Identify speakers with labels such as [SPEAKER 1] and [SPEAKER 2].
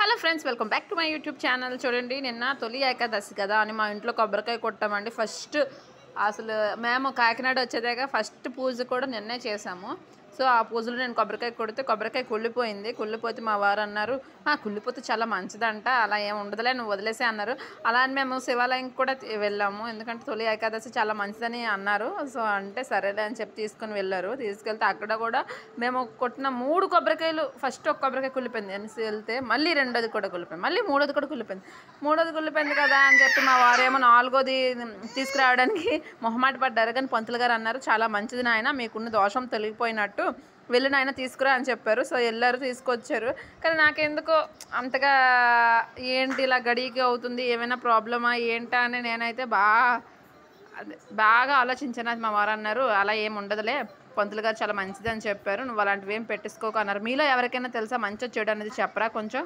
[SPEAKER 1] Hello friends, welcome back to my YouTube channel. చూడండి, నిన్న తొలి ఏకాదశి కదా అని మా ఇంట్లో కొబ్బరికాయ కొట్టామండి. ఫస్ట్ అసలు మేము కాకినాడ వచ్చేదాకా ఫస్ట్ పూజ కూడా నిన్నే చేసాము. సో ఆ పూజలో నేను కొబ్బరికాయ కొడితే కొబ్బరికాయ కుళ్ళిపోయింది. కుళ్ళిపోతే మా వారు అన్నారు, కుళ్ళిపోతే చాలా మంచిదంట, అలా ఏం ఉండదులే, నువ్వు వదిలేసే అన్నారు. అలా అని మేము శివాలయంకి కూడా వెళ్ళాము, ఎందుకంటే తొలి ఏకాదశి చాలా మంచిదని అన్నారు. సో అంటే సరేలే అని చెప్పి తీసుకుని వెళ్ళారు. తీసుకెళ్తే అక్కడ కూడా మేము కొట్టిన 3 కొబ్బరికాయలు, ఫస్ట్ ఒక కొబ్బరికాయ కుళ్ళిపోయింది అనేసి వెళ్తే మళ్ళీ రెండోది కూడా కుళ్ళిపోయింది, మళ్ళీ మూడోది కూడా కుళ్ళిపోయింది. మూడోది కుళ్ళిపోయింది కదా అని చెప్పి మా వారేమో నాలుగోది తీసుకురావడానికి మొహమాట పడ్డారు. కానీ పంతులు గారు అన్నారు, చాలా మంచిది నాయన, మీకున్న దోషం తొలగిపోయినట్టు, వెళ్ళిన ఆయన తీసుకురా అని చెప్పారు. సో వెళ్ళారు, తీసుకొచ్చారు. కానీ నాకెందుకో అంతగా ఏంటి ఇలా గడికి అవుతుంది, ఏమైనా ప్రాబ్లమా ఏంటా అని నేనైతే బాగా ఆలోచించాను. అది మా వారు అన్నారు, అలా ఏం ఉండదులే, పంతులు గారు చాలా మంచిది అని చెప్పారు, నువ్వు అలాంటివి ఏం పెట్టేసుకోకు అన్నారు. మీలో ఎవరికైనా తెలుసా మంచి చెడు అనేది చెప్పరా కొంచెం?